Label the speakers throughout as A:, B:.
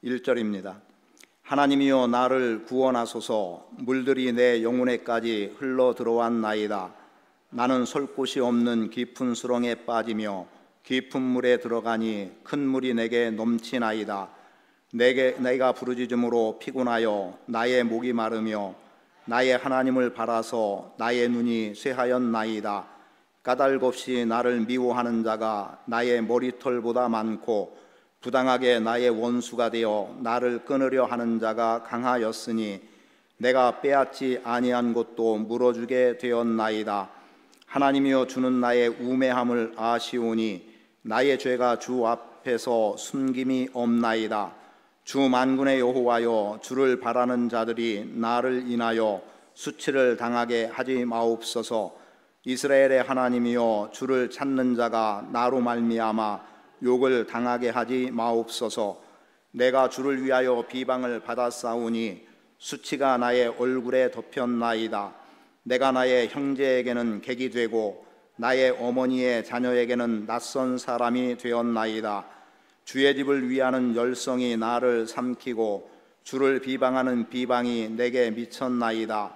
A: 1절입니다. 하나님이여 나를 구원하소서. 물들이 내 영혼에까지 흘러 들어왔나이다. 나는 설 곳이 없는 깊은 수렁에 빠지며 깊은 물에 들어가니 큰 물이 내게 넘치나이다. 내가 부르짖음으로 피곤하여 나의 목이 마르며 나의 하나님을 바라서 나의 눈이 쇠하였나이다. 까닭없이 나를 미워하는 자가 나의 머리털보다 많고 부당하게 나의 원수가 되어 나를 끊으려 하는 자가 강하였으니 내가 빼앗지 아니한 것도 물어주게 되었나이다. 하나님이여 주는 나의 우매함을 아시오니 나의 죄가 주 앞에서 숨김이 없나이다. 주 만군의 여호와여 주를 바라는 자들이 나를 인하여 수치를 당하게 하지 마옵소서. 이스라엘의 하나님이여 주를 찾는 자가 나로 말미암아 욕을 당하게 하지 마옵소서. 내가 주를 위하여 비방을 받았사오니 수치가 나의 얼굴에 덮였나이다. 내가 나의 형제에게는 객이 되고 나의 어머니의 자녀에게는 낯선 사람이 되었나이다. 주의 집을 위하는 열성이 나를 삼키고 주를 비방하는 비방이 내게 미쳤나이다.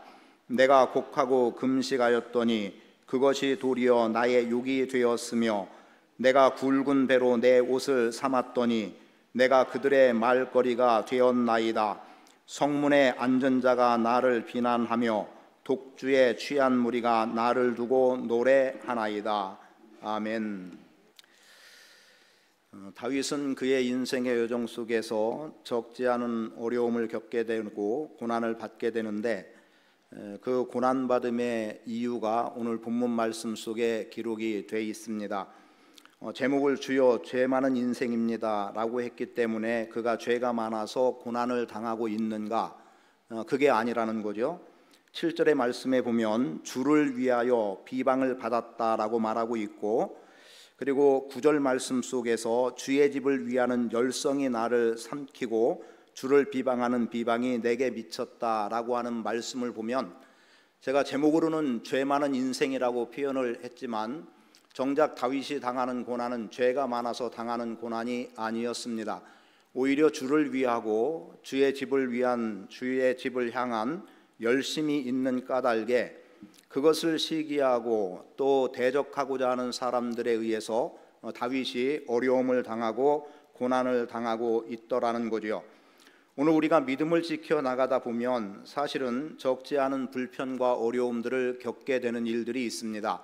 A: 내가 곡하고 금식하였더니 그것이 도리어 나의 욕이 되었으며 내가 굵은 배로 내 옷을 삼았더니 내가 그들의 말거리가 되었나이다. 성문에 앉은 자가 나를 비난하며 독주에 취한 무리가 나를 두고 노래하나이다. 아멘. 다윗은 그의 인생의 여정 속에서 적지 않은 어려움을 겪게 되고 고난을 받게 되는데 그 고난받음의 이유가 오늘 본문 말씀 속에 기록이 되어 있습니다. 제목을 주여 죄 많은 인생입니다 라고 했기 때문에 그가 죄가 많아서 고난을 당하고 있는가? 그게 아니라는 거죠. 7절의 말씀에 보면 주를 위하여 비방을 받았다라고 말하고 있고, 그리고 9절 말씀 속에서 주의 집을 위하는 열성이 나를 삼키고 주를 비방하는 비방이 내게 미쳤다라고 하는 말씀을 보면, 제가 제목으로는 죄 많은 인생이라고 표현을 했지만 정작 다윗이 당하는 고난은 죄가 많아서 당하는 고난이 아니었습니다. 오히려 주를 위하고 주의 집을 향한 열심이 있는 까닭에 그것을 시기하고 또 대적하고자 하는 사람들에 의해서 다윗이 어려움을 당하고 고난을 당하고 있더라는 거죠. 오늘 우리가 믿음을 지켜 나가다 보면 사실은 적지 않은 불편과 어려움들을 겪게 되는 일들이 있습니다.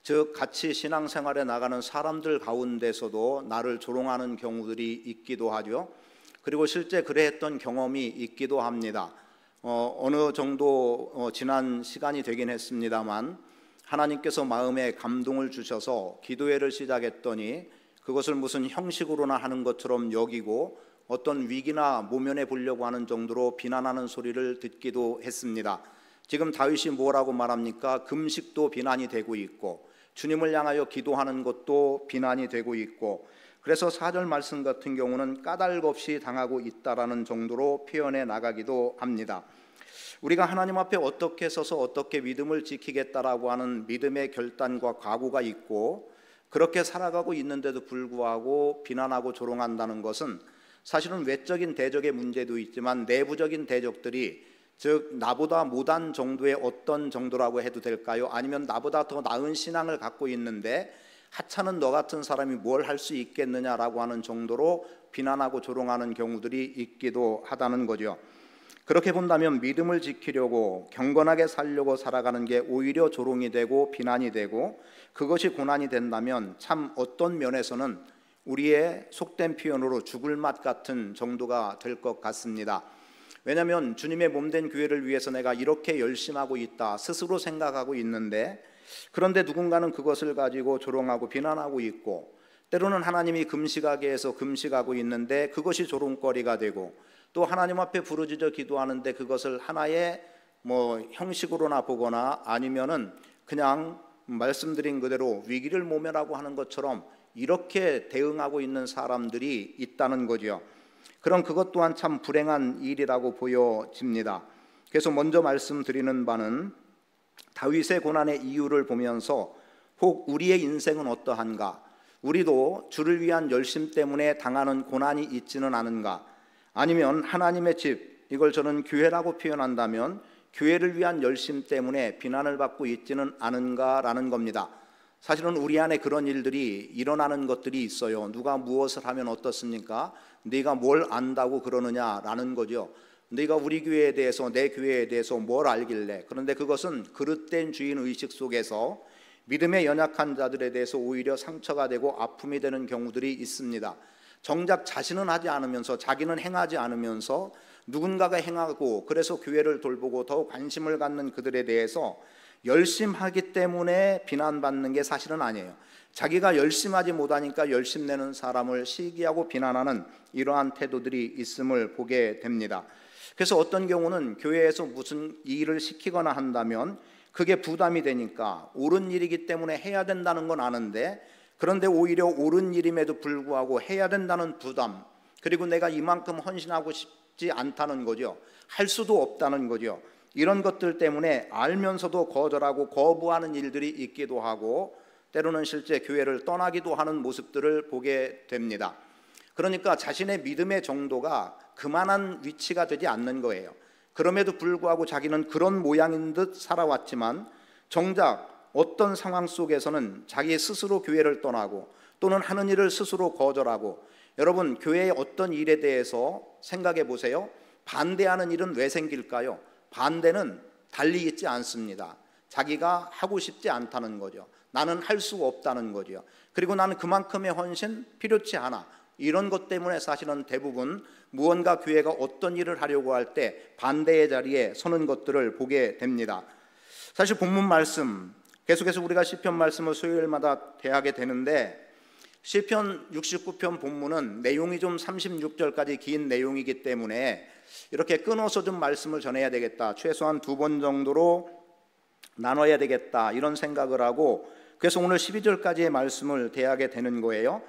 A: 즉 같이 신앙생활에 나가는 사람들 가운데서도 나를 조롱하는 경우들이 있기도 하죠. 그리고 실제 그랬던 경험이 있기도 합니다. 어느 정도 지난 시간이 되긴 했습니다만 하나님께서 마음에 감동을 주셔서 기도회를 시작했더니 그것을 무슨 형식으로나 하는 것처럼 여기고 어떤 위기나 모면해 보려고 하는 정도로 비난하는 소리를 듣기도 했습니다. 지금 다윗이 뭐라고 말합니까? 금식도 비난이 되고 있고 주님을 향하여 기도하는 것도 비난이 되고 있고, 그래서 4절 말씀 같은 경우는 까닭없이 당하고 있다라는 정도로 표현해 나가기도 합니다. 우리가 하나님 앞에 어떻게 서서 어떻게 믿음을 지키겠다라고 하는 믿음의 결단과 각오가 있고 그렇게 살아가고 있는데도 불구하고 비난하고 조롱한다는 것은 사실은 외적인 대적의 문제도 있지만 내부적인 대적들이, 즉 나보다 못한 정도의 어떤 정도라고 해도 될까요? 아니면 나보다 더 나은 신앙을 갖고 있는데 하찮은 너 같은 사람이 뭘 할 수 있겠느냐라고 하는 정도로 비난하고 조롱하는 경우들이 있기도 하다는 거죠. 그렇게 본다면 믿음을 지키려고 경건하게 살려고 살아가는 게 오히려 조롱이 되고 비난이 되고 그것이 고난이 된다면 참 어떤 면에서는 우리의 속된 표현으로 죽을 맛 같은 정도가 될 것 같습니다. 왜냐하면 주님의 몸된 교회를 위해서 내가 이렇게 열심하고 있다 스스로 생각하고 있는데, 그런데 누군가는 그것을 가지고 조롱하고 비난하고 있고, 때로는 하나님이 금식하게 해서 금식하고 있는데 그것이 조롱거리가 되고, 또 하나님 앞에 부르짖어 기도하는데 그것을 하나의 형식으로나 보거나 아니면은 그냥 말씀드린 그대로 위기를 모면하고 하는 것처럼 이렇게 대응하고 있는 사람들이 있다는 거죠. 그럼 그것 또한 참 불행한 일이라고 보여집니다. 그래서 먼저 말씀드리는 바는 다윗의 고난의 이유를 보면서 혹 우리의 인생은 어떠한가? 우리도 주를 위한 열심 때문에 당하는 고난이 있지는 않은가? 아니면 하나님의 집, 이걸 저는 교회라고 표현한다면 교회를 위한 열심 때문에 비난을 받고 있지는 않은가라는 겁니다. 사실은 우리 안에 그런 일들이 일어나는 것들이 있어요. 누가 무엇을 하면 어떻습니까? 네가 뭘 안다고 그러느냐라는 거죠. 네가 우리 교회에 대해서, 내 교회에 대해서 뭘 알길래. 그런데 그것은 그릇된 주인 의식 속에서 믿음의 연약한 자들에 대해서 오히려 상처가 되고 아픔이 되는 경우들이 있습니다. 정작 자신은 하지 않으면서, 자기는 행하지 않으면서 누군가가 행하고, 그래서 교회를 돌보고 더욱 관심을 갖는 그들에 대해서 열심하기 때문에 비난받는 게 사실은 아니에요. 자기가 열심하지 못하니까 열심내는 사람을 시기하고 비난하는 이러한 태도들이 있음을 보게 됩니다. 그래서 어떤 경우는 교회에서 무슨 일을 시키거나 한다면 그게 부담이 되니까 옳은 일이기 때문에 해야 된다는 건 아는데, 그런데 오히려 옳은 일임에도 불구하고 해야 된다는 부담, 그리고 내가 이만큼 헌신하고 싶지 않다는 거죠. 할 수도 없다는 거죠. 이런 것들 때문에 알면서도 거절하고 거부하는 일들이 있기도 하고, 때로는 실제 교회를 떠나기도 하는 모습들을 보게 됩니다. 그러니까 자신의 믿음의 정도가 그만한 위치가 되지 않는 거예요. 그럼에도 불구하고 자기는 그런 모양인 듯 살아왔지만 정작 어떤 상황 속에서는 자기 스스로 교회를 떠나고 또는 하는 일을 스스로 거절하고, 여러분 교회의 어떤 일에 대해서 생각해 보세요. 반대하는 일은 왜 생길까요? 반대는 달리 있지 않습니다. 자기가 하고 싶지 않다는 거죠. 나는 할 수가 없다는 거죠. 그리고 나는 그만큼의 헌신 필요치 않아. 이런 것 때문에 사실은 대부분 무언가 교회가 어떤 일을 하려고 할 때 반대의 자리에 서는 것들을 보게 됩니다. 사실 본문 말씀 계속해서 우리가 시편 말씀을 수요일마다 대하게 되는데, 시편 69편 본문은 내용이 좀 36절까지 긴 내용이기 때문에 이렇게 끊어서 좀 말씀을 전해야 되겠다, 최소한 2번 정도로 나눠야 되겠다, 이런 생각을 하고, 그래서 오늘 12절까지의 말씀을 대하게 되는 거예요.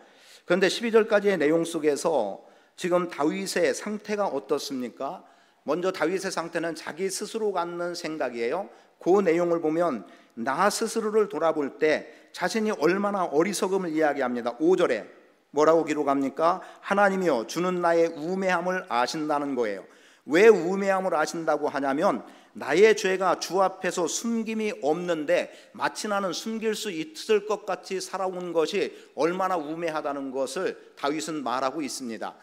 A: 그런데 12절까지의 내용 속에서 지금 다윗의 상태가 어떻습니까? 먼저 다윗의 상태는 자기 스스로 갖는 생각이에요. 그 내용을 보면 나 스스로를 돌아볼 때 자신이 얼마나 어리석음을 이야기합니다. 5절에 뭐라고 기록합니까? 하나님이여 주는 나의 우매함을 아신다는 거예요. 왜 우매함을 아신다고 하냐면 나의 죄가 주 앞에서 숨김이 없는데 마치 나는 숨길 수 있을 것 같이 살아온 것이 얼마나 우매하다는 것을 다윗은 말하고 있습니다.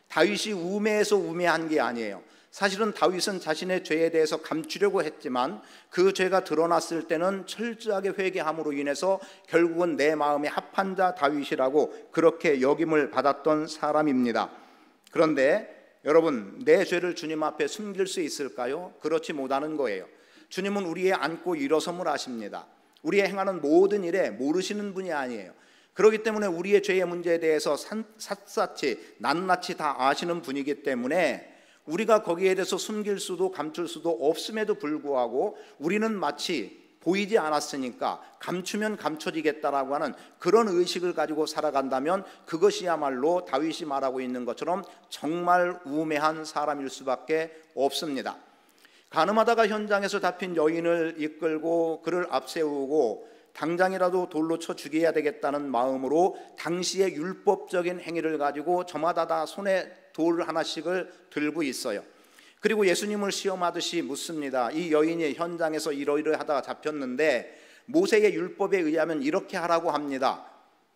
A: 다윗이 우매해서 우매한 게 아니에요. 사실은 다윗은 자신의 죄에 대해서 감추려고 했지만 그 죄가 드러났을 때는 철저하게 회개함으로 인해서 결국은 내 마음에 합한 자 다윗이라고 그렇게 여김을 받았던 사람입니다. 그런데 여러분, 내 죄를 주님 앞에 숨길 수 있을까요? 그렇지 못하는 거예요. 주님은 우리의 앉고 일어섬을 아십니다. 우리의 행하는 모든 일에 모르시는 분이 아니에요. 그렇기 때문에 우리의 죄의 문제에 대해서 샅샅이 낱낱이 다 아시는 분이기 때문에 우리가 거기에 대해서 숨길 수도 감출 수도 없음에도 불구하고 우리는 마치 보이지 않았으니까 감추면 감춰지겠다라고 하는 그런 의식을 가지고 살아간다면 그것이야말로 다윗이 말하고 있는 것처럼 정말 우매한 사람일 수밖에 없습니다. 가늠하다가 현장에서 잡힌 여인을 이끌고 그를 앞세우고 당장이라도 돌로 쳐 죽여야 되겠다는 마음으로 당시의 율법적인 행위를 가지고 저마다 다 손에 돌 하나씩을 들고 있어요. 그리고 예수님을 시험하듯이 묻습니다. 이 여인이 현장에서 이러이러하다가 잡혔는데 모세의 율법에 의하면 이렇게 하라고 합니다.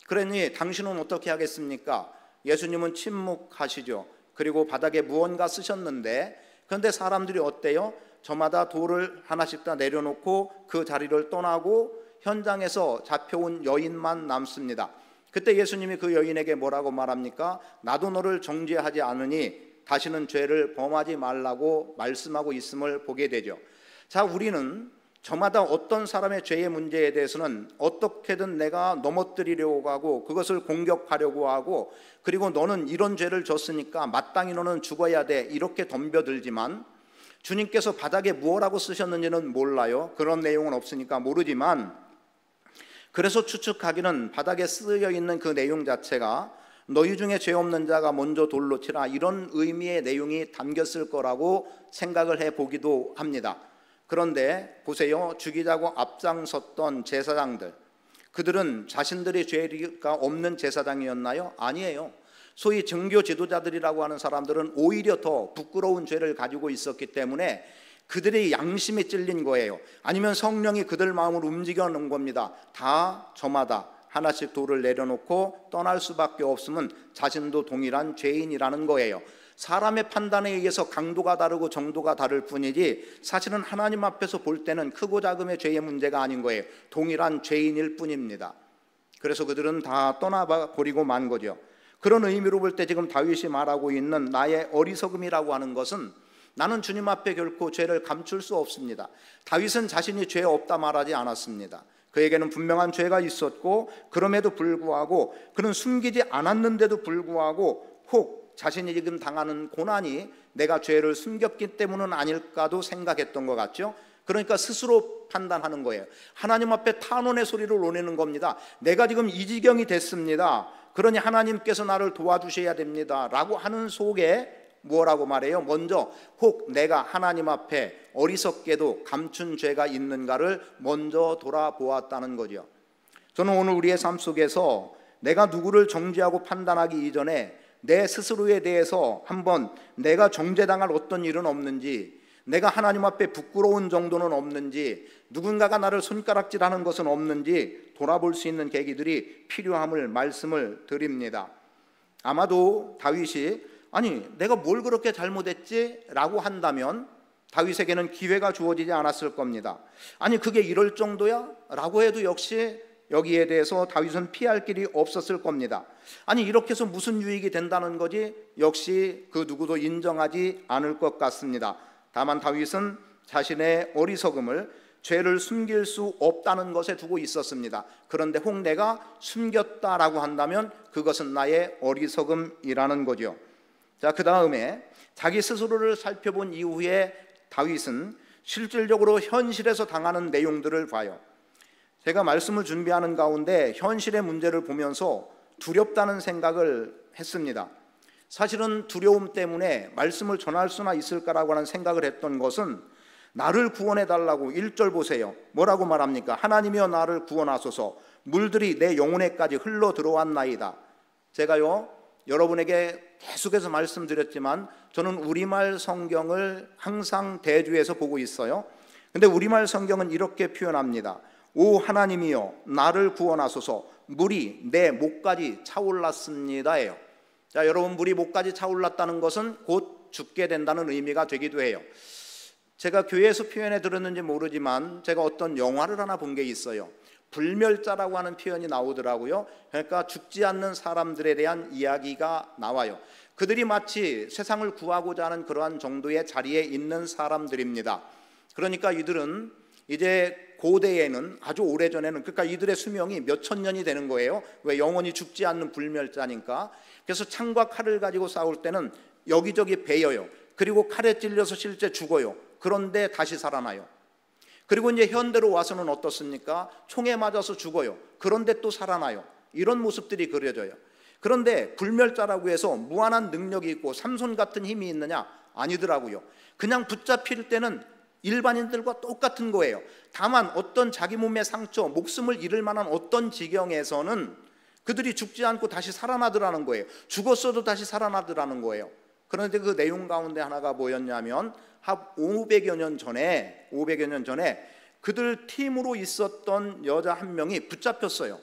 A: 그러니 당신은 어떻게 하겠습니까? 예수님은 침묵하시죠. 그리고 바닥에 무언가 쓰셨는데, 그런데 사람들이 어때요? 저마다 돌을 하나씩 다 내려놓고 그 자리를 떠나고 현장에서 잡혀온 여인만 남습니다. 그때 예수님이 그 여인에게 뭐라고 말합니까? 나도 너를 정죄하지 않으니 다시는 죄를 범하지 말라고 말씀하고 있음을 보게 되죠. 자, 우리는 저마다 어떤 사람의 죄의 문제에 대해서는 어떻게든 내가 넘어뜨리려고 하고 그것을 공격하려고 하고, 그리고 너는 이런 죄를 졌으니까 마땅히 너는 죽어야 돼, 이렇게 덤벼들지만 주님께서 바닥에 무엇라고 쓰셨는지는 몰라요. 그런 내용은 없으니까 모르지만, 그래서 추측하기는 바닥에 쓰여 있는 그 내용 자체가 너희 중에 죄 없는 자가 먼저 돌로 치라, 이런 의미의 내용이 담겼을 거라고 생각을 해보기도 합니다. 그런데 보세요. 죽이자고 앞장섰던 제사장들, 그들은 자신들의 죄가 없는 제사장이었나요? 아니에요. 소위 정교 지도자들이라고 하는 사람들은 오히려 더 부끄러운 죄를 가지고 있었기 때문에 그들의 양심에 찔린 거예요. 아니면 성령이 그들 마음을 움직여 놓은 겁니다. 다 저마다 하나씩 돌을 내려놓고 떠날 수밖에 없으면 자신도 동일한 죄인이라는 거예요. 사람의 판단에 의해서 강도가 다르고 정도가 다를 뿐이지 사실은 하나님 앞에서 볼 때는 크고 작음의 죄의 문제가 아닌 거예요. 동일한 죄인일 뿐입니다. 그래서 그들은 다 떠나버리고 만 거죠. 그런 의미로 볼 때 지금 다윗이 말하고 있는 나의 어리석음이라고 하는 것은 나는 주님 앞에 결코 죄를 감출 수 없습니다. 다윗은 자신이 죄 없다 말하지 않았습니다. 그에게는 분명한 죄가 있었고 그럼에도 불구하고 그는 숨기지 않았는데도 불구하고 혹 자신이 지금 당하는 고난이 내가 죄를 숨겼기 때문은 아닐까도 생각했던 것 같죠. 그러니까 스스로 판단하는 거예요. 하나님 앞에 탄원의 소리를 올리는 겁니다. 내가 지금 이 지경이 됐습니다. 그러니 하나님께서 나를 도와주셔야 됩니다 라고 하는 속에 뭐라고 말해요? 먼저 혹 내가 하나님 앞에 어리석게도 감춘 죄가 있는가를 먼저 돌아보았다는 거죠. 저는 오늘 우리의 삶 속에서 내가 누구를 정죄하고 판단하기 이전에 내 스스로에 대해서 한번 내가 정죄당할 어떤 일은 없는지, 내가 하나님 앞에 부끄러운 정도는 없는지, 누군가가 나를 손가락질하는 것은 없는지 돌아볼 수 있는 계기들이 필요함을 말씀을 드립니다. 아마도 다윗이 아니 내가 뭘 그렇게 잘못했지? 라고 한다면 다윗에게는 기회가 주어지지 않았을 겁니다. 아니 그게 이럴 정도야? 라고 해도 역시 여기에 대해서 다윗은 피할 길이 없었을 겁니다. 아니 이렇게 해서 무슨 유익이 된다는 거지? 역시 그 누구도 인정하지 않을 것 같습니다. 다만 다윗은 자신의 어리석음을 죄를 숨길 수 없다는 것에 두고 있었습니다. 그런데 혹 내가 숨겼다라고 한다면 그것은 나의 어리석음이라는 거죠. 자, 그 다음에 자기 스스로를 살펴본 이후에 다윗은 실질적으로 현실에서 당하는 내용들을 봐요. 제가 말씀을 준비하는 가운데 현실의 문제를 보면서 두렵다는 생각을 했습니다. 사실은 두려움 때문에 말씀을 전할 수나 있을까라고 하는 생각을 했던 것은 나를 구원해 달라고 1절 보세요. 뭐라고 말합니까? 하나님이여 나를 구원하소서. 물들이 내 영혼에까지 흘러 들어왔나이다. 제가요 여러분에게 계속해서 말씀드렸지만 저는 우리말 성경을 항상 대주해서 보고 있어요. 근데 우리말 성경은 이렇게 표현합니다. 오 하나님이여 나를 구원하소서. 물이 내 목까지 차올랐습니다예요. 자, 여러분 물이 목까지 차올랐다는 것은 곧 죽게 된다는 의미가 되기도 해요. 제가 교회에서 표현해 들었는지 모르지만 제가 어떤 영화를 하나 본 게 있어요. 불멸자라고 하는 표현이 나오더라고요. 그러니까 죽지 않는 사람들에 대한 이야기가 나와요. 그들이 마치 세상을 구하고자 하는 그러한 정도의 자리에 있는 사람들입니다. 그러니까 이들은 이제 고대에는 아주 오래전에는 그러니까 이들의 수명이 몇천 년이 되는 거예요. 왜? 영원히 죽지 않는 불멸자니까. 그래서 창과 칼을 가지고 싸울 때는 여기저기 베여요. 그리고 칼에 찔려서 실제 죽어요. 그런데 다시 살아나요. 그리고 이제 현대로 와서는 어떻습니까? 총에 맞아서 죽어요. 그런데 또 살아나요. 이런 모습들이 그려져요. 그런데 불멸자라고 해서 무한한 능력이 있고 삼손 같은 힘이 있느냐? 아니더라고요. 그냥 붙잡힐 때는 일반인들과 똑같은 거예요. 다만 어떤 자기 몸의 상처, 목숨을 잃을 만한 어떤 지경에서는 그들이 죽지 않고 다시 살아나더라는 거예요. 죽었어도 다시 살아나더라는 거예요. 그런데 그 내용 가운데 하나가 뭐였냐면 한 500여 년 전에 그들 팀으로 있었던 여자 한 명이 붙잡혔어요.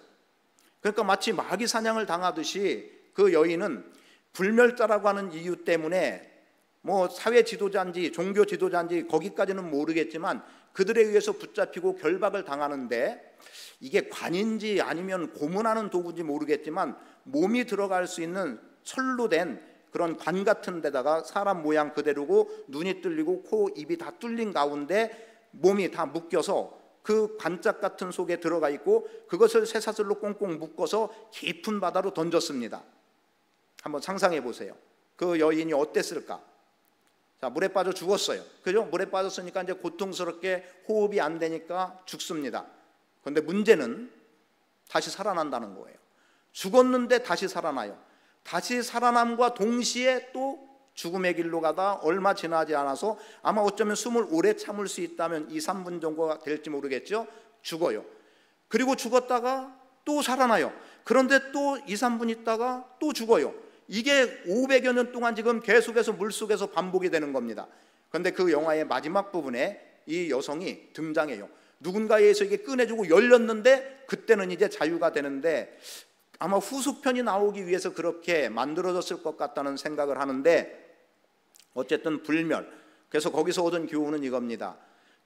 A: 그러니까 마치 마귀 사냥을 당하듯이 그 여인은 불멸자라고 하는 이유 때문에 뭐 사회 지도자인지 종교 지도자인지 거기까지는 모르겠지만 그들에 의해서 붙잡히고 결박을 당하는데 이게 관인지 아니면 고문하는 도구인지 모르겠지만 몸이 들어갈 수 있는 철로 된 그런 관 같은 데다가 사람 모양 그대로고 눈이 뚫리고 코, 입이 다 뚫린 가운데 몸이 다 묶여서 그 관짝 같은 속에 들어가 있고 그것을 쇠사슬로 꽁꽁 묶어서 깊은 바다로 던졌습니다. 한번 상상해 보세요. 그 여인이 어땠을까? 자, 물에 빠져 죽었어요. 그죠? 물에 빠졌으니까 이제 고통스럽게 호흡이 안 되니까 죽습니다. 그런데 문제는 다시 살아난다는 거예요. 죽었는데 다시 살아나요. 다시 살아남과 동시에 또 죽음의 길로 가다 얼마 지나지 않아서 아마 어쩌면 숨을 오래 참을 수 있다면 2, 3분 정도가 될지 모르겠죠. 죽어요. 그리고 죽었다가 또 살아나요. 그런데 또 2, 3분 있다가 또 죽어요. 이게 500여 년 동안 지금 계속해서 물속에서 반복이 되는 겁니다. 그런데 그 영화의 마지막 부분에 이 여성이 등장해요. 누군가에서 이게 꺼내주고 열렸는데 그때는 이제 자유가 되는데, 아마 후속편이 나오기 위해서 그렇게 만들어졌을 것 같다는 생각을 하는데, 어쨌든 불멸. 그래서 거기서 얻은 교훈은 이겁니다.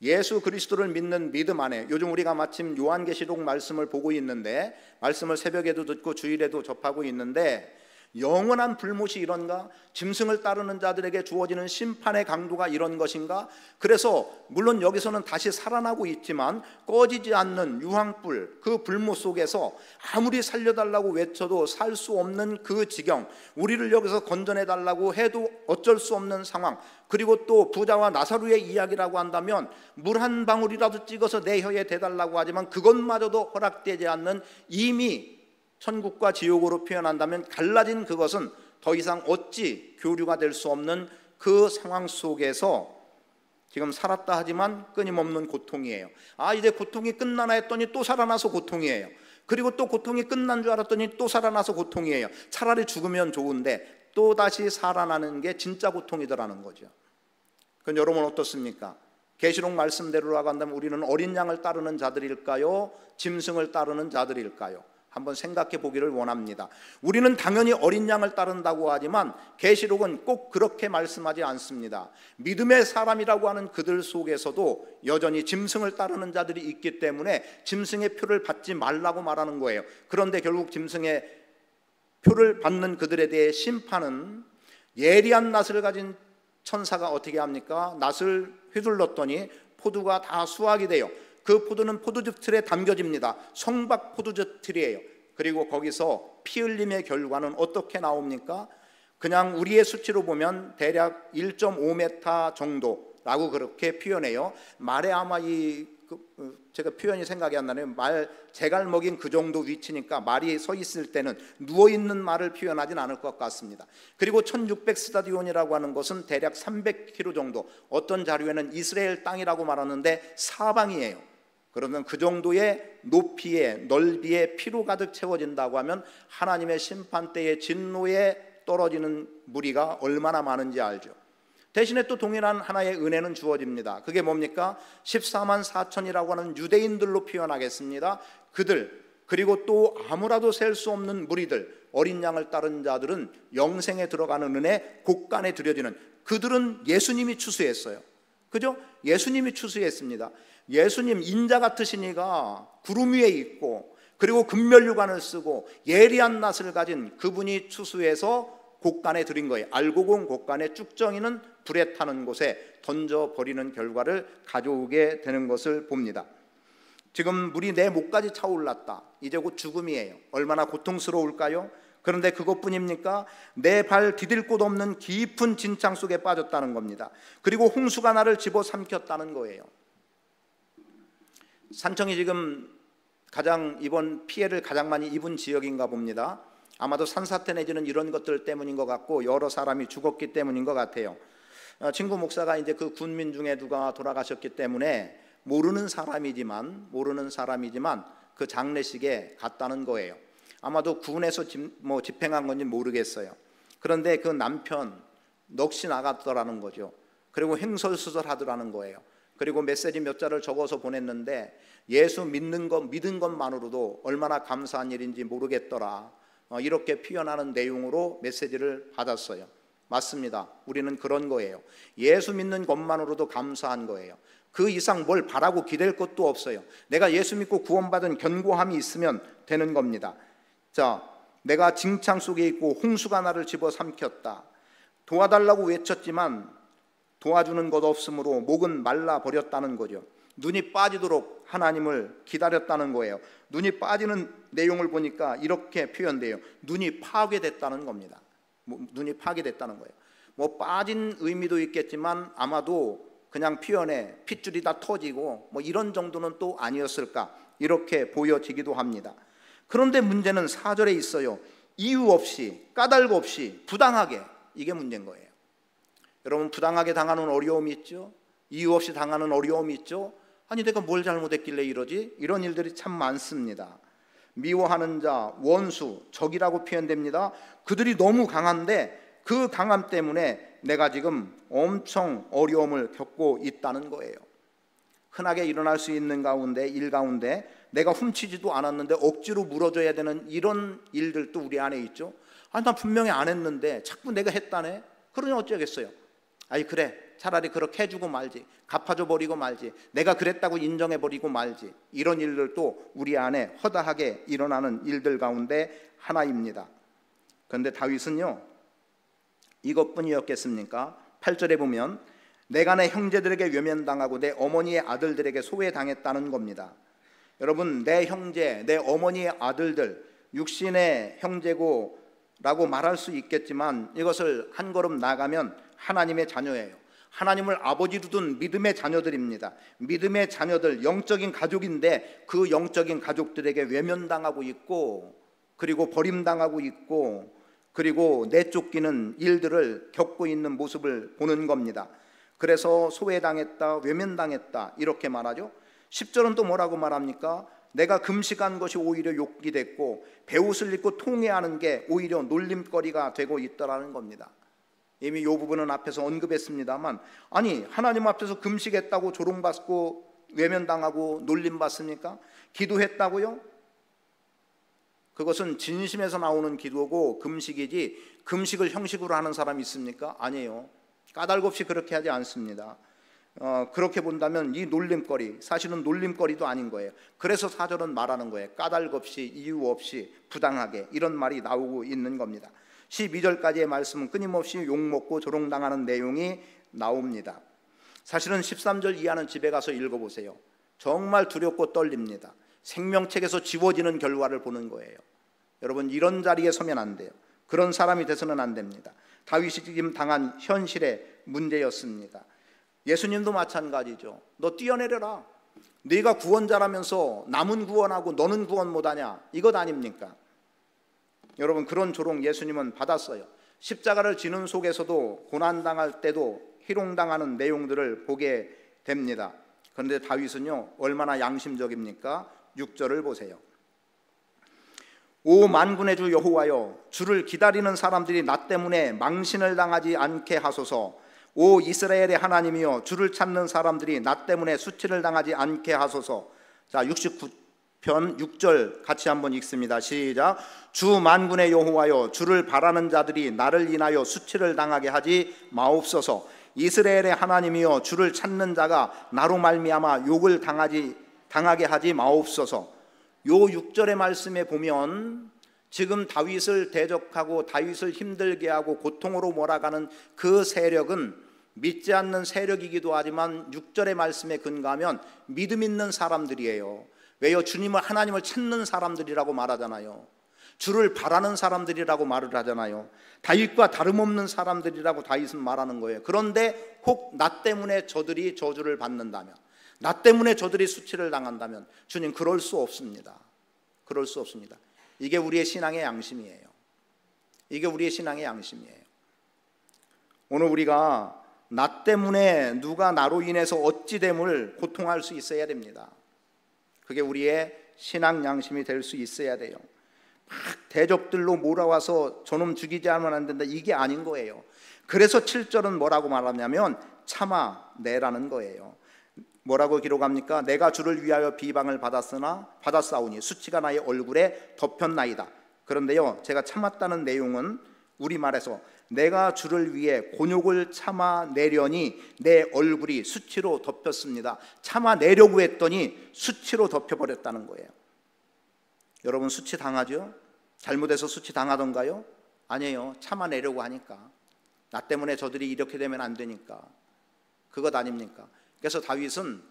A: 예수 그리스도를 믿는 믿음 안에, 요즘 우리가 마침 요한계시록 말씀을 보고 있는데, 말씀을 새벽에도 듣고 주일에도 접하고 있는데, 영원한 불못이 이런가? 짐승을 따르는 자들에게 주어지는 심판의 강도가 이런 것인가? 그래서 물론 여기서는 다시 살아나고 있지만 꺼지지 않는 유황불, 그 불못 속에서 아무리 살려달라고 외쳐도 살 수 없는 그 지경, 우리를 여기서 건져내달라고 해도 어쩔 수 없는 상황, 그리고 또 부자와 나사로의 이야기라고 한다면 물 한 방울이라도 찍어서 내 혀에 대달라고 하지만 그것마저도 허락되지 않는, 이미 천국과 지옥으로 표현한다면 갈라진 그것은 더 이상 어찌 교류가 될 수 없는 그 상황 속에서 지금 살았다 하지만 끊임없는 고통이에요. 이제 고통이 끝나나 했더니 또 살아나서 고통이에요. 그리고 또 고통이 끝난 줄 알았더니 또 살아나서 고통이에요. 차라리 죽으면 좋은데 또 다시 살아나는 게 진짜 고통이더라는 거죠. 그럼 여러분 어떻습니까? 계시록 말씀대로라고 한다면 우리는 어린 양을 따르는 자들일까요? 짐승을 따르는 자들일까요? 한번 생각해 보기를 원합니다. 우리는 당연히 어린 양을 따른다고 하지만 계시록은 꼭 그렇게 말씀하지 않습니다. 믿음의 사람이라고 하는 그들 속에서도 여전히 짐승을 따르는 자들이 있기 때문에 짐승의 표를 받지 말라고 말하는 거예요. 그런데 결국 짐승의 표를 받는 그들에 대해 심판은, 예리한 낫을 가진 천사가 어떻게 합니까? 낫을 휘둘렀더니 포도가 다 수확이 돼요. 그 포도는 포도즙 틀에 담겨집니다. 성박 포도즙 틀이에요. 그리고 거기서 피 흘림의 결과는 어떻게 나옵니까? 그냥 우리의 수치로 보면 대략 1.5m 정도라고 그렇게 표현해요. 말에 아마 제가 표현이 생각이 안 나네요. 말 제갈 먹인 그 정도 위치니까 말이 서 있을 때는 누워있는 말을 표현하진 않을 것 같습니다. 그리고 1600 스타디온이라고 하는 것은 대략 300km 정도, 어떤 자료에는 이스라엘 땅이라고 말하는데 사방이에요. 그러면 그 정도의 높이에, 넓이에 피로 가득 채워진다고 하면 하나님의 심판 때의 진노에 떨어지는 무리가 얼마나 많은지 알죠. 대신에 또 동일한 하나의 은혜는 주어집니다. 그게 뭡니까? 14만 4천이라고 하는 유대인들로 표현하겠습니다. 그들, 그리고 또 아무라도 셀 수 없는 무리들, 어린 양을 따른 자들은 영생에 들어가는 은혜, 곳간에 들여지는, 그들은 예수님이 추수했어요. 그죠? 예수님이 추수했습니다. 예수님, 인자 같으신 이가 구름 위에 있고 그리고 금면류관을 쓰고 예리한 낫을 가진 그분이 추수해서 곳간에 들인 거예요. 알고 본 곳간에 쭉정이는 불에 타는 곳에 던져버리는 결과를 가져오게 되는 것을 봅니다. 지금 물이 내 목까지 차올랐다. 이제 곧 죽음이에요. 얼마나 고통스러울까요? 그런데 그것뿐입니까? 내 발 디딜 곳 없는 깊은 진창 속에 빠졌다는 겁니다. 그리고 홍수가 나를 집어삼켰다는 거예요. 산청이 지금 가장 이번 피해를 가장 많이 입은 지역인가 봅니다. 아마도 산사태 내지는 이런 것들 때문인 것 같고 여러 사람이 죽었기 때문인 것 같아요. 친구 목사가 이제 그 군민 중에 누가 돌아가셨기 때문에 모르는 사람이지만 그 장례식에 갔다는 거예요. 아마도 군에서 집행한 건지 모르겠어요. 그런데 그 남편 넋이 나갔더라는 거죠. 그리고 횡설수설하더라는 거예요. 그리고 메시지 몇 자를 적어서 보냈는데 예수 믿는 것, 믿은 것만으로도 얼마나 감사한 일인지 모르겠더라, 이렇게 표현하는 내용으로 메시지를 받았어요. 맞습니다. 우리는 그런 거예요. 예수 믿는 것만으로도 감사한 거예요. 그 이상 뭘 바라고 기댈 것도 없어요. 내가 예수 믿고 구원받은 견고함이 있으면 되는 겁니다. 자, 내가 징창 속에 있고 홍수가 나를 집어삼켰다. 도와달라고 외쳤지만 도와주는 것 없으므로 목은 말라버렸다는 거죠. 눈이 빠지도록 하나님을 기다렸다는 거예요. 눈이 빠지는 내용을 보니까 이렇게 표현돼요. 눈이 파괴됐다는 겁니다. 눈이 파괴됐다는 거예요. 빠진 의미도 있겠지만 아마도 그냥 표현에 핏줄이 다 터지고 이런 정도는 또 아니었을까, 이렇게 보여지기도 합니다. 그런데 문제는 4절에 있어요. 이유 없이, 까닭 없이, 부당하게, 이게 문제인 거예요. 여러분, 부당하게 당하는 어려움이 있죠. 이유 없이 당하는 어려움이 있죠. 아니 내가 뭘 잘못했길래 이러지? 이런 일들이 참 많습니다. 미워하는 자, 원수, 적이라고 표현됩니다. 그들이 너무 강한데 그 강함 때문에 내가 지금 엄청 어려움을 겪고 있다는 거예요. 흔하게 일어날 수 있는 일 가운데 내가 훔치지도 않았는데 억지로 물어줘야 되는 이런 일들도 우리 안에 있죠. 나 분명히 안 했는데 자꾸 내가 했다네. 그러니 어쩌겠어요. 그래, 차라리 그렇게 해주고 말지, 갚아줘 버리고 말지, 내가 그랬다고 인정해 버리고 말지. 이런 일들도 우리 안에 허다하게 일어나는 일들 가운데 하나입니다. 그런데 다윗은요, 이것뿐이었겠습니까? 8절에 보면 내가 내 형제들에게 외면당하고 내 어머니의 아들들에게 소외당했다는 겁니다. 여러분, 내 형제, 내 어머니의 아들들, 육신의 형제고 라고 말할 수 있겠지만 이것을 한 걸음 나가면 하나님의 자녀예요. 하나님을 아버지로 둔 믿음의 자녀들입니다. 믿음의 자녀들, 영적인 가족인데 그 영적인 가족들에게 외면당하고 있고, 그리고 버림당하고 있고, 그리고 내쫓기는 일들을 겪고 있는 모습을 보는 겁니다. 그래서 소외당했다, 외면당했다 이렇게 말하죠. 10절은 또 뭐라고 말합니까? 내가 금식한 것이 오히려 욕이 됐고 베옷을 입고 통회하는 게 오히려 놀림거리가 되고 있더라는 겁니다. 이미 이 부분은 앞에서 언급했습니다만, 하나님 앞에서 금식했다고 조롱받고 외면당하고 놀림받습니까? 기도했다고요? 그것은 진심에서 나오는 기도고 금식이지, 금식을 형식으로 하는 사람이 있습니까? 아니에요. 까닭 없이 그렇게 하지 않습니다. 그렇게 본다면 이 놀림거리, 사실은 놀림거리도 아닌 거예요. 그래서 4절은 말하는 거예요. 까닭 없이, 이유 없이, 부당하게, 이런 말이 나오고 있는 겁니다. 12절까지의 말씀은 끊임없이 욕먹고 조롱당하는 내용이 나옵니다. 사실은 13절 이하는 집에 가서 읽어보세요. 정말 두렵고 떨립니다. 생명책에서 지워지는 결과를 보는 거예요. 여러분, 이런 자리에 서면 안 돼요. 그런 사람이 돼서는 안 됩니다. 다윗이 지금 당한 현실의 문제였습니다. 예수님도 마찬가지죠. 너 뛰어내려라. 네가 구원자라면서 남은 구원하고 너는 구원 못하냐, 이것 아닙니까? 여러분, 그런 조롱 예수님은 받았어요. 십자가를 지는 속에서도 고난당할 때도 희롱당하는 내용들을 보게 됩니다. 그런데 다윗은요, 얼마나 양심적입니까? 6절을 보세요. 오 만군의 주 여호와여, 주를 기다리는 사람들이 나 때문에 망신을 당하지 않게 하소서. 오 이스라엘의 하나님이여, 주를 찾는 사람들이 나 때문에 수치를 당하지 않게 하소서. 자, 69편 6절 같이 한번 읽습니다. 시작. 주 만군의 여호와여, 주를 바라는 자들이 나를 인하여 수치를 당하게 하지 마옵소서. 이스라엘의 하나님이여, 주를 찾는 자가 나로 말미암아 욕을 당하게 하지 마옵소서. 요 6절의 말씀에 보면 지금 다윗을 대적하고 다윗을 힘들게 하고 고통으로 몰아가는 그 세력은 믿지 않는 세력이기도 하지만 6절의 말씀에 근거하면 믿음 있는 사람들이에요. 왜요? 주님을, 하나님을 찾는 사람들이라고 말하잖아요. 주를 바라는 사람들이라고 말을 하잖아요. 다윗과 다름없는 사람들이라고 다윗은 말하는 거예요. 그런데 혹 나 때문에 저들이 저주를 받는다면, 나 때문에 저들이 수치를 당한다면, 주님, 그럴 수 없습니다. 그럴 수 없습니다. 이게 우리의 신앙의 양심이에요. 이게 우리의 신앙의 양심이에요. 오늘 우리가 나 때문에 누가 나로 인해서 어찌됨을 고통할 수 있어야 됩니다. 그게 우리의 신앙 양심이 될 수 있어야 돼요. 막 대적들로 몰아와서 저놈 죽이지 않으면 안 된다, 이게 아닌 거예요. 그래서 7절은 뭐라고 말하냐면 참아내라는 거예요. 뭐라고 기록합니까? 내가 주를 위하여 비방을 받았사오니 수치가 나의 얼굴에 덮였나이다. 그런데요, 제가 참았다는 내용은 우리말에서 내가 주를 위해 곤욕을 참아내려니 내 얼굴이 수치로 덮였습니다. 참아내려고 했더니 수치로 덮여버렸다는 거예요. 여러분, 수치 당하죠? 잘못해서 수치 당하던가요? 아니에요. 참아내려고 하니까. 나 때문에 저들이 이렇게 되면 안 되니까. 그것 아닙니까? 그래서 다윗은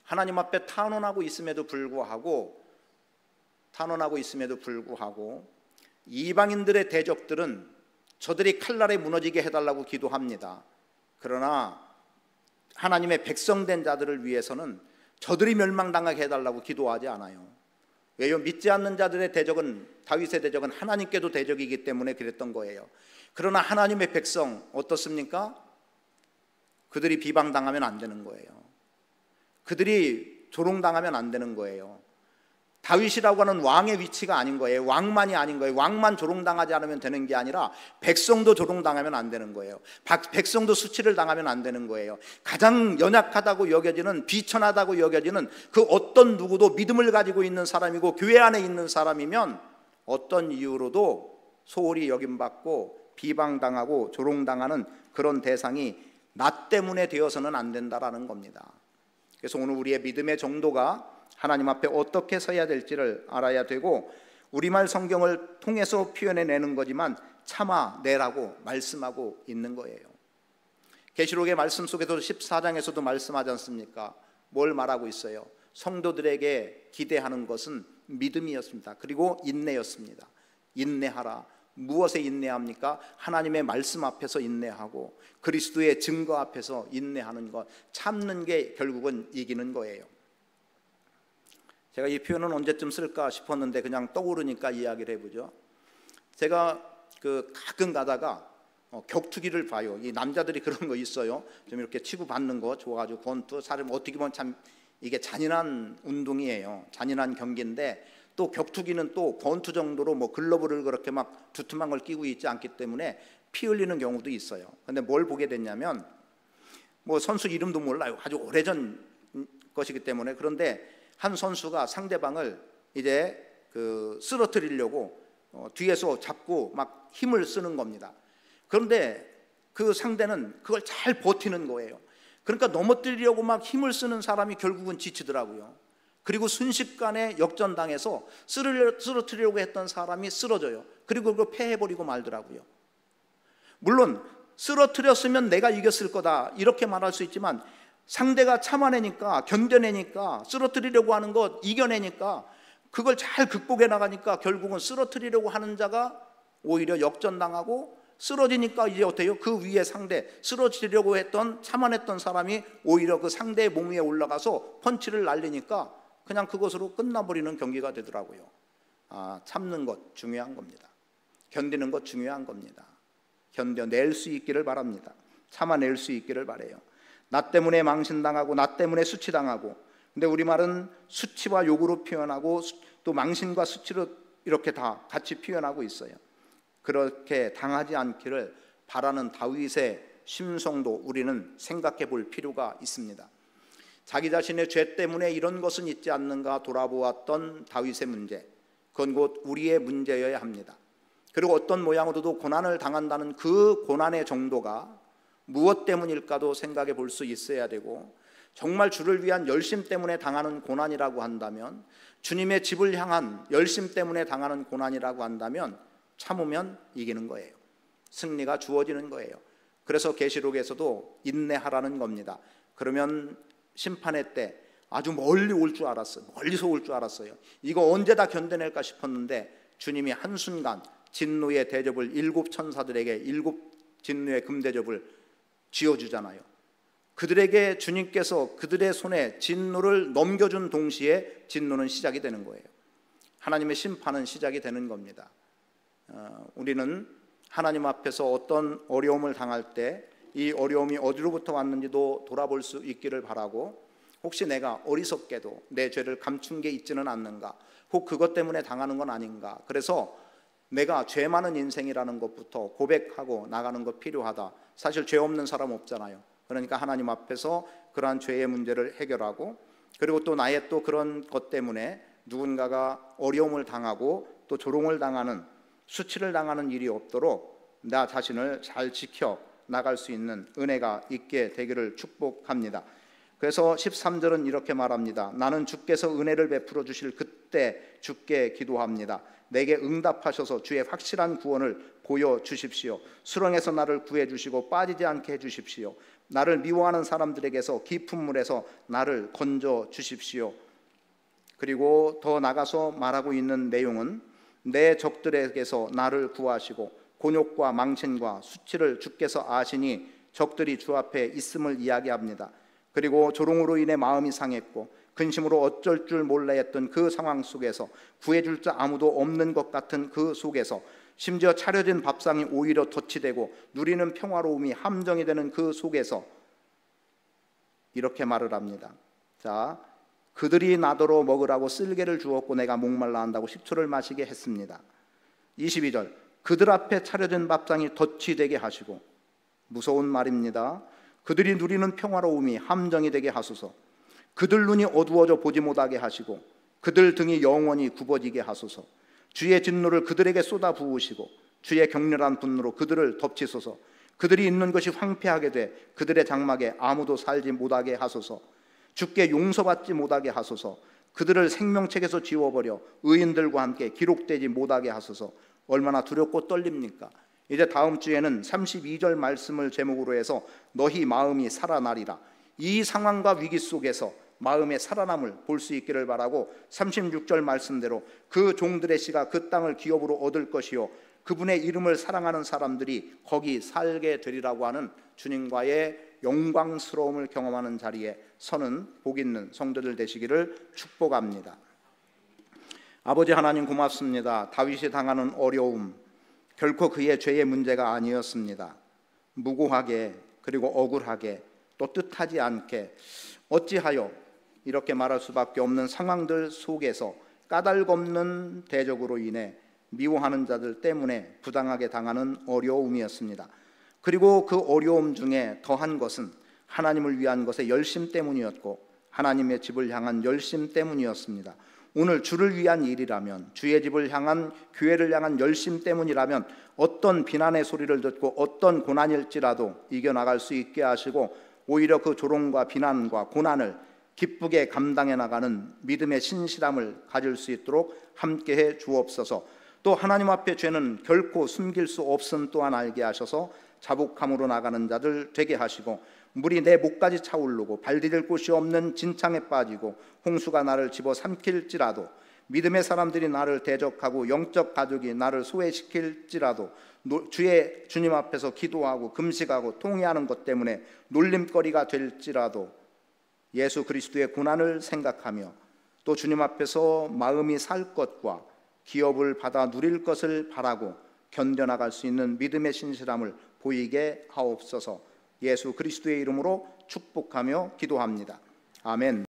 A: 하나님 앞에 탄원하고 있음에도 불구하고 이방인들의 대적들은 저들이 칼날에 무너지게 해달라고 기도합니다. 그러나 하나님의 백성된 자들을 위해서는 저들이 멸망당하게 해달라고 기도하지 않아요. 왜요? 믿지 않는 자들의 대적은, 다윗의 대적은 하나님께도 대적이기 때문에 그랬던 거예요. 그러나 하나님의 백성 어떻습니까? 그들이 비방당하면 안 되는 거예요. 그들이 조롱당하면 안 되는 거예요. 다윗이라고 하는 왕의 위치가 아닌 거예요. 왕만이 아닌 거예요. 왕만 조롱당하지 않으면 되는 게 아니라 백성도 조롱당하면 안 되는 거예요. 백성도 수치를 당하면 안 되는 거예요. 가장 연약하다고 여겨지는, 비천하다고 여겨지는 그 어떤 누구도 믿음을 가지고 있는 사람이고 교회 안에 있는 사람이면 어떤 이유로도 소홀히 여김받고 비방당하고 조롱당하는 그런 대상이 나 때문에 되어서는 안 된다라는 겁니다. 그래서 오늘 우리의 믿음의 정도가 하나님 앞에 어떻게 서야 될지를 알아야 되고, 우리말 성경을 통해서 표현해내는 거지만 참아내라고 말씀하고 있는 거예요. 계시록의 말씀 속에도 14장에서도 말씀하지 않습니까? 뭘 말하고 있어요? 성도들에게 기대하는 것은 믿음이었습니다. 그리고 인내였습니다. 인내하라. 무엇에 인내합니까? 하나님의 말씀 앞에서 인내하고 그리스도의 증거 앞에서 인내하는 것, 참는 게 결국은 이기는 거예요. 제가 이 표현은 언제쯤 쓸까 싶었는데 그냥 떠오르니까 이야기를 해보죠. 제가 가끔 가다가 격투기를 봐요. 이 남자들이 그런 거 있어요. 좀 이렇게 치고 받는 거 좋아가지고 권투, 사람 어떻게 보면 참 이게 잔인한 운동이에요. 잔인한 경기인데 또 격투기는 또 권투 정도로 뭐 글러브를 그렇게 막 두툼한 걸 끼고 있지 않기 때문에 피 흘리는 경우도 있어요. 근데 뭘 보게 됐냐면, 뭐 선수 이름도 몰라요. 아주 오래전 것이기 때문에. 그런데 한 선수가 상대방을 이제 쓰러뜨리려고 뒤에서 잡고 막 힘을 쓰는 겁니다. 그런데 그 상대는 그걸 잘 버티는 거예요. 그러니까 넘어뜨리려고 막 힘을 쓰는 사람이 결국은 지치더라고요. 그리고 순식간에 역전당해서 쓰러뜨리려고 했던 사람이 쓰러져요. 그리고 그걸 패해버리고 말더라고요. 물론 쓰러뜨렸으면 내가 이겼을 거다 이렇게 말할 수 있지만, 상대가 참아내니까, 견뎌내니까, 쓰러뜨리려고 하는 것 이겨내니까, 그걸 잘 극복해 나가니까 결국은 쓰러뜨리려고 하는 자가 오히려 역전당하고, 쓰러지니까 이제 어때요? 그 위에 상대, 쓰러뜨리려고 했던, 참아냈던 사람이 오히려 그 상대의 몸 위에 올라가서 펀치를 날리니까 그냥 그것으로 끝나버리는 경기가 되더라고요. 참는 것 중요한 겁니다. 견디는 것 중요한 겁니다. 견뎌낼 수 있기를 바랍니다. 참아낼 수 있기를 바라요. 나 때문에 망신당하고 나 때문에 수치당하고, 근데 우리말은 수치와 욕으로 표현하고 또 망신과 수치로 이렇게 다 같이 표현하고 있어요. 그렇게 당하지 않기를 바라는 다윗의 심성도 우리는 생각해 볼 필요가 있습니다. 자기 자신의 죄 때문에 이런 것은 있지 않는가 돌아보았던 다윗의 문제, 그건 곧 우리의 문제여야 합니다. 그리고 어떤 모양으로도 고난을 당한다는 그 고난의 정도가 무엇 때문일까도 생각해 볼 수 있어야 되고, 정말 주를 위한 열심 때문에 당하는 고난이라고 한다면, 주님의 집을 향한 열심 때문에 당하는 고난이라고 한다면 참으면 이기는 거예요. 승리가 주어지는 거예요. 그래서 계시록에서도 인내하라는 겁니다. 그러면 심판의 때 아주 멀리 올 줄 알았어요. 멀리서 올 줄 알았어요. 이거 언제 다 견뎌낼까 싶었는데 주님이 한순간 진노의 대접을 일곱 천사들에게, 일곱 진노의 금대접을 쥐어주잖아요. 그들에게 주님께서 그들의 손에 진노를 넘겨준 동시에 진노는 시작이 되는 거예요. 하나님의 심판은 시작이 되는 겁니다. 우리는 하나님 앞에서 어떤 어려움을 당할 때 이 어려움이 어디로부터 왔는지도 돌아볼 수 있기를 바라고, 혹시 내가 어리석게도 내 죄를 감춘 게 있지는 않는가, 혹 그것 때문에 당하는 건 아닌가, 그래서 내가 죄 많은 인생이라는 것부터 고백하고 나가는 것 필요하다. 사실 죄 없는 사람 없잖아요. 그러니까 하나님 앞에서 그러한 죄의 문제를 해결하고, 그리고 또 나의 또 그런 것 때문에 누군가가 어려움을 당하고 또 조롱을 당하는, 수치를 당하는 일이 없도록 나 자신을 잘 지켜 나갈 수 있는 은혜가 있게 되기를 축복합니다. 그래서 13절은 이렇게 말합니다. 나는 주께서 은혜를 베풀어 주실 그때 주께 기도합니다. 내게 응답하셔서 주의 확실한 구원을 보여주십시오. 수렁에서 나를 구해주시고 빠지지 않게 해주십시오. 나를 미워하는 사람들에게서 깊은 물에서 나를 건져주십시오. 그리고 더 나가서 말하고 있는 내용은 내 적들에게서 나를 구하시고 곤욕과 망신과 수치를 주께서 아시니 적들이 주 앞에 있음을 이야기합니다. 그리고 조롱으로 인해 마음이 상했고 근심으로 어쩔 줄 몰라 했던 그 상황 속에서, 구해줄 자 아무도 없는 것 같은 그 속에서, 심지어 차려진 밥상이 오히려 덫이되고 누리는 평화로움이 함정이 되는 그 속에서 이렇게 말을 합니다. 자, 그들이 나더러 먹으라고 쓸개를 주었고 내가 목말라 한다고 식초를 마시게 했습니다. 22절, 그들 앞에 차려진 밥상이 덫이 되게 하시고, 무서운 말입니다. 그들이 누리는 평화로움이 함정이 되게 하소서. 그들 눈이 어두워져 보지 못하게 하시고 그들 등이 영원히 굽어지게 하소서. 주의 진노를 그들에게 쏟아 부으시고 주의 격렬한 분노로 그들을 덮치소서. 그들이 있는 것이 황폐하게 돼 그들의 장막에 아무도 살지 못하게 하소서. 주께 용서받지 못하게 하소서. 그들을 생명책에서 지워버려 의인들과 함께 기록되지 못하게 하소서. 얼마나 두렵고 떨립니까? 이제 다음 주에는 32절 말씀을 제목으로 해서 너희 마음이 살아나리라. 이 상황과 위기 속에서 마음의 살아남을 볼 수 있기를 바라고, 36절 말씀대로 그 종들의 씨가 그 땅을 기업으로 얻을 것이요 그분의 이름을 사랑하는 사람들이 거기 살게 되리라고 하는 주님과의 영광스러움을 경험하는 자리에 서는 복 있는 성도들 되시기를 축복합니다. 아버지 하나님 고맙습니다. 다윗이 당하는 어려움 결코 그의 죄의 문제가 아니었습니다. 무고하게 그리고 억울하게 또 뜻하지 않게 어찌하여 이렇게 말할 수밖에 없는 상황들 속에서 까닭없는 대적으로 인해 미워하는 자들 때문에 부당하게 당하는 어려움이었습니다. 그리고 그 어려움 중에 더한 것은 하나님을 위한 것의 열심 때문이었고 하나님의 집을 향한 열심 때문이었습니다. 오늘 주를 위한 일이라면, 주의 집을 향한, 교회를 향한 열심 때문이라면 어떤 비난의 소리를 듣고 어떤 고난일지라도 이겨나갈 수 있게 하시고 오히려 그 조롱과 비난과 고난을 기쁘게 감당해 나가는 믿음의 신실함을 가질 수 있도록 함께해 주옵소서. 또 하나님 앞에 죄는 결코 숨길 수 없음 또한 알게 하셔서 자복함으로 나가는 자들 되게 하시고, 물이 내 목까지 차오르고 발디딜 곳이 없는 진창에 빠지고 홍수가 나를 집어삼킬지라도, 믿음의 사람들이 나를 대적하고 영적 가족이 나를 소외시킬지라도, 주님 앞에서 기도하고 금식하고 통회하는 것 때문에 놀림거리가 될지라도 예수 그리스도의 고난을 생각하며 또 주님 앞에서 마음이 살 것과 기업을 받아 누릴 것을 바라고 견뎌나갈 수 있는 믿음의 신실함을 보이게 하옵소서. 예수 그리스도의 이름으로 축복하며 기도합니다. 아멘.